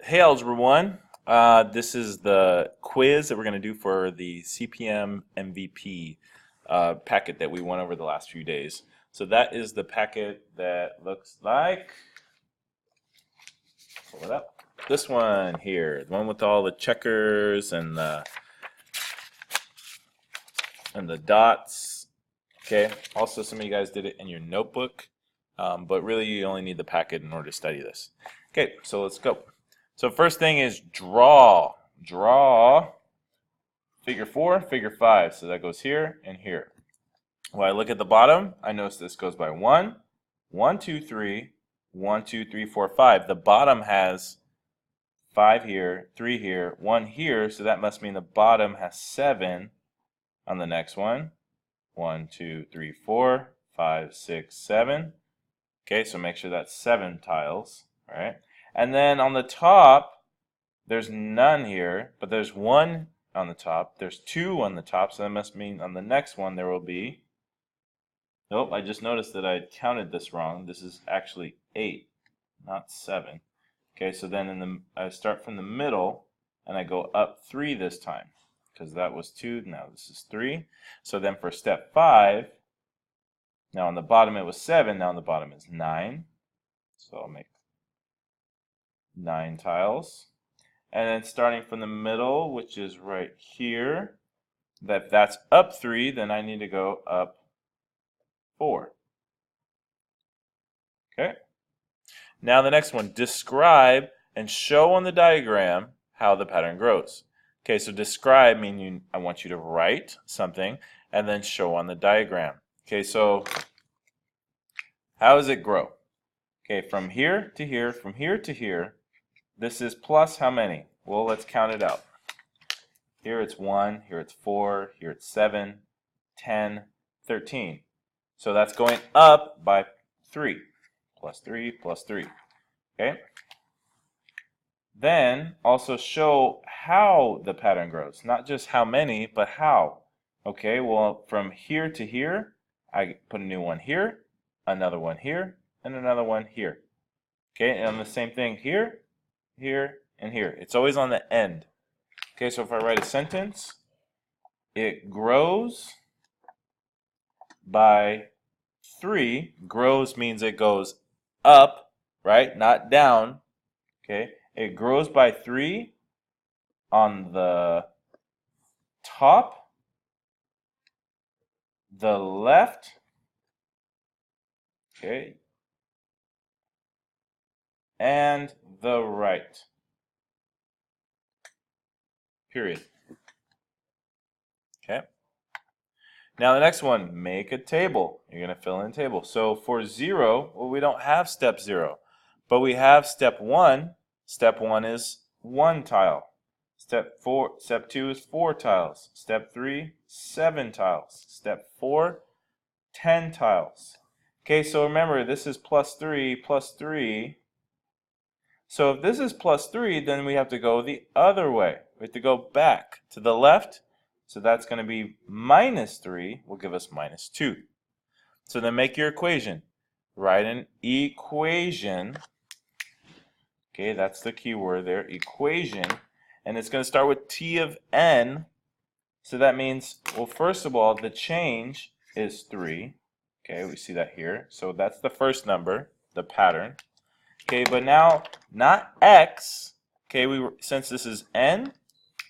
Hey Algebra 1, this is the quiz that we're going to do for the CPM MVP packet that we went over the last few days. So that is the packet that looks like, pull it up, this one here, the one with all the checkers and the dots. Okay, also some of you guys did it in your notebook, but really you only need the packet in order to study this. Okay, so let's go. So first thing is draw. Draw figure 4, figure 5. So that goes here and here. When I look at the bottom, I notice this goes by 1, 1, 2, 3, 1, 2, 3, 4, 5. The bottom has 5 here, 3 here, 1 here. So that must mean the bottom has 7 on the next one. 1, 2, 3, 4, 5, 6, 7. Okay, so make sure that's 7 tiles. All right. And then on the top, there's none here, but there's 1 on the top. There's 2 on the top, so that must mean on the next one there will be... Nope, I just noticed that I counted this wrong. This is actually 8, not 7. Okay, so then I start from the middle, and I go up 3 this time, because that was 2, now this is 3. So then for step 5, now on the bottom it was 7, now on the bottom is 9. So I'll make 9 tiles. And then starting from the middle, which is right here, that's up 3, then I need to go up 4. Okay. Now the next one, describe and show on the diagram how the pattern grows. Okay, so describe means I want you to write something and then show on the diagram. Okay, so how does it grow? Okay, from here to here, from here to here, this is plus how many? Well, let's count it out. Here it's 1, here it's 4, here it's 7, 10, 13. So that's going up by 3. Plus 3, plus 3. Okay? Then also show how the pattern grows. Not just how many, but how. Okay, well, from here to here, I put a new one here, another one here, and another one here. Okay, and the same thing here, here, and here. It's always on the end. Okay, so if I write a sentence, it grows by 3. Grows means it goes up, right? Not down. Okay, it grows by 3 on the top, the left, okay, and the right. Period. Okay. Now the next one, make a table. You're going to fill in a table. So for 0, well, we don't have step 0, but we have step 1. Step 1 is 1 tile. Step 2 is 4 tiles. Step 3, 7 tiles. Step 4, 10 tiles. Okay, so remember, this is plus 3, plus 3. So if this is plus 3, then we have to go the other way. We have to go back to the left. So that's going to be minus 3 will give us minus 2. So then make your equation. Write an equation. Okay, that's the key word there, equation. And it's going to start with t of n. So that means, well, first of all, the change is 3. Okay, we see that here. So that's the first number, the pattern. Okay, but now, not x. Okay, since this is n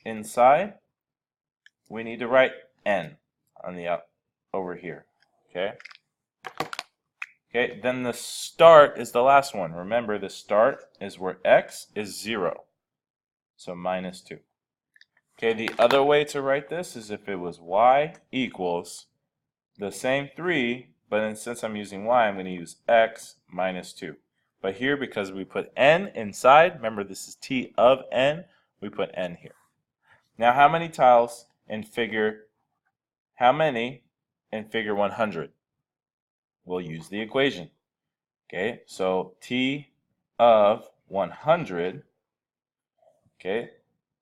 inside, we need to write n on the over here. Okay. Okay, then the start is the last one. Remember, the start is where x is 0. So minus 2. Okay, the other way to write this is if it was y equals the same 3, but then since I'm using y, I'm going to use x minus 2. But here, because we put n inside, remember this is t of n, we put n here. Now, how many tiles in figure 100? We'll use the equation. Okay, so t of 100, okay,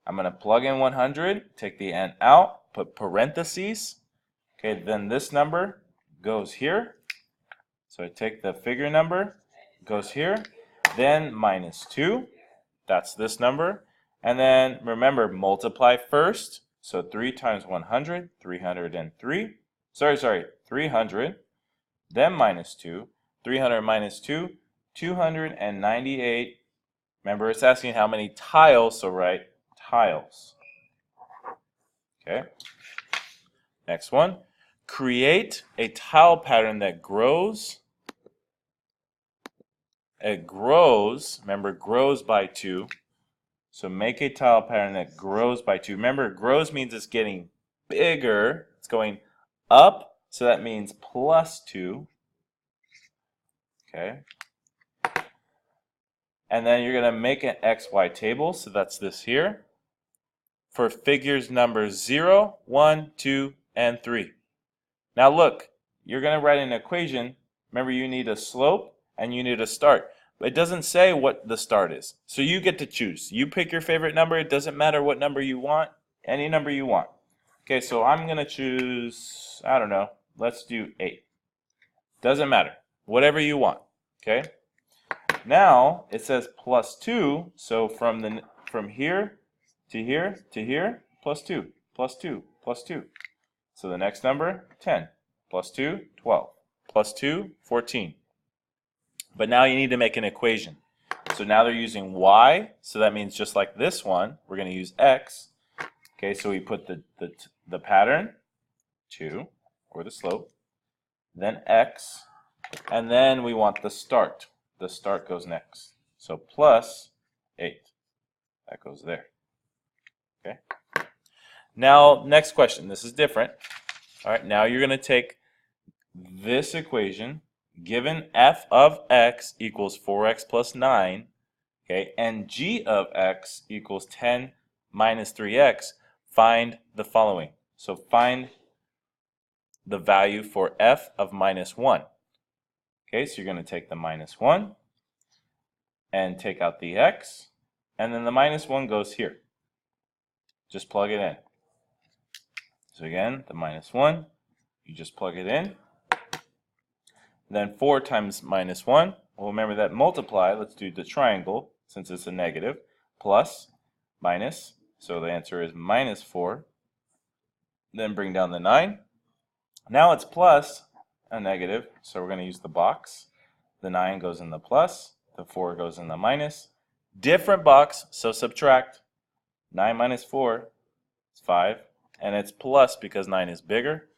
I'm going to plug in 100, take the n out, put parentheses, okay, then this number goes here. So I take the figure number, goes here, then minus 2, That's this number. And then remember, multiply first. So 3 times 100, 303. Sorry, 300. Then minus 2. 300 minus 2, 298. Remember, it's asking how many tiles, so write tiles. Okay. Next one. Create a tile pattern that grows. It grows, remember, grows by 2. So make a tile pattern that grows by 2. Remember, grows means it's getting bigger. It's going up, so that means plus 2. Okay. And then you're going to make an XY table, so that's this here, for figures numbers 0, 1, 2, and 3. Now look, you're going to write an equation. Remember, you need a slope and you need a start. But it doesn't say what the start is. So you get to choose. You pick your favorite number. It doesn't matter what number you want. Any number you want. Okay, so I'm going to choose, I don't know, let's do 8. Doesn't matter. Whatever you want. Okay? Now, it says plus 2. So from here to here to here, plus 2, plus 2, plus 2. So the next number, 10. Plus 2, 12. Plus 2, 14. But now you need to make an equation. So now they're using y, so that means just like this one, we're going to use x. Okay, so we put the pattern, 2, or the slope, then x, and then we want the start. The start goes next. So plus 8. That goes there. Okay. Now, next question. This is different. All right, now you're going to take this equation, given f of x equals 4x plus 9, okay, and g of x equals 10 minus 3x, find the following. So find the value for f of minus 1. Okay, so you're going to take the minus 1 and take out the x, and then the minus 1 goes here. Just plug it in. So again, the minus 1, you just plug it in. Then 4 times minus 1, well, remember that multiply, let's do the triangle, since it's a negative, plus, minus, so the answer is minus 4. Then bring down the 9. Now it's plus a negative, so we're going to use the box. The 9 goes in the plus, the 4 goes in the minus. Different box, so subtract. 9 minus 4 is 5, and it's plus because 9 is bigger.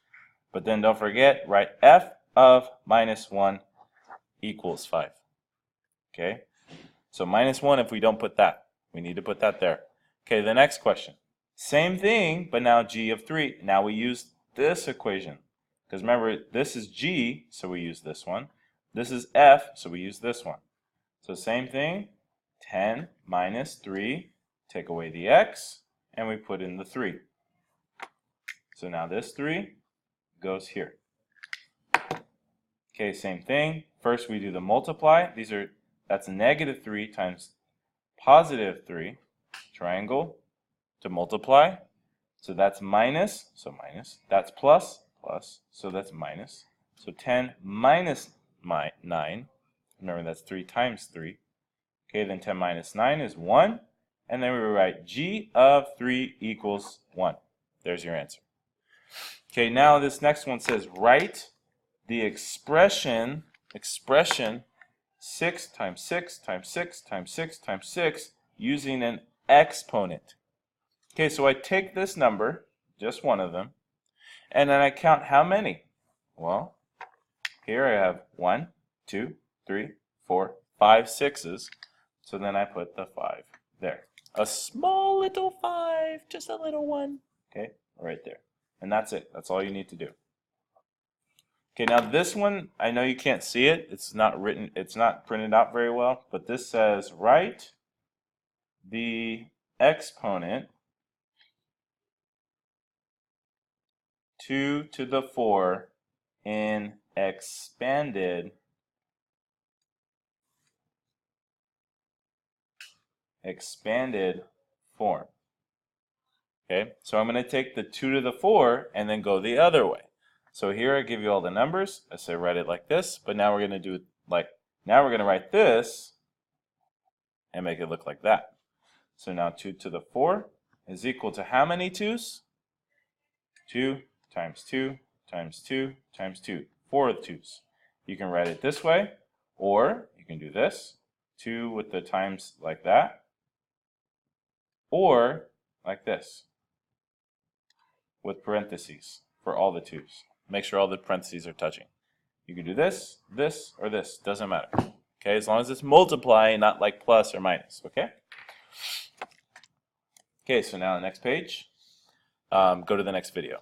But then don't forget, write f of minus 1 equals 5. Okay? So minus 1 if we don't put that. We need to put that there. Okay, the next question. Same thing, but now g of 3. Now we use this equation. Because remember, this is g, so we use this one. This is f, so we use this one. So same thing, 10 minus 3, take away the x, and we put in the 3. So now this 3 goes here. Okay, same thing. First we do the multiply. That's negative 3 times positive 3. Triangle to multiply. So that's minus, so minus. That's plus, plus, so that's minus. So 10 minus 9. Remember that's 3 times 3. Okay, then 10 minus 9 is 1. And then we write g of 3 equals 1. There's your answer. Okay, now this next one says write the expression 6 times 6 times 6 times 6 times 6 using an exponent. Okay, so I take this number, just one of them, and then I count how many? Well, here I have 1, 2, 3, 4, 5 6s. So then I put the 5 there. A small little 5, just a little one. Okay, right there. And that's it. That's all you need to do. Okay, now this one, I know you can't see it. It's not written, it's not printed out very well, but this says write the exponent 2 to the 4 in expanded form. Okay, so I'm going to take the 2 to the 4 and then go the other way. So here I give you all the numbers. I say write it like this, but now we're going to do it like, now we're going to write this and make it look like that. So now 2 to the 4 is equal to how many 2's? 2 times 2 times 2 times 2. 4 2's. You can write it this way, or you can do this. 2 with the times like that, or like this, with parentheses for all the 2's. Make sure all the parentheses are touching. You can do this, this, or this. Doesn't matter. Okay, as long as it's multiplying, not like plus or minus. Okay? Okay, so now the next page. Go to the next video.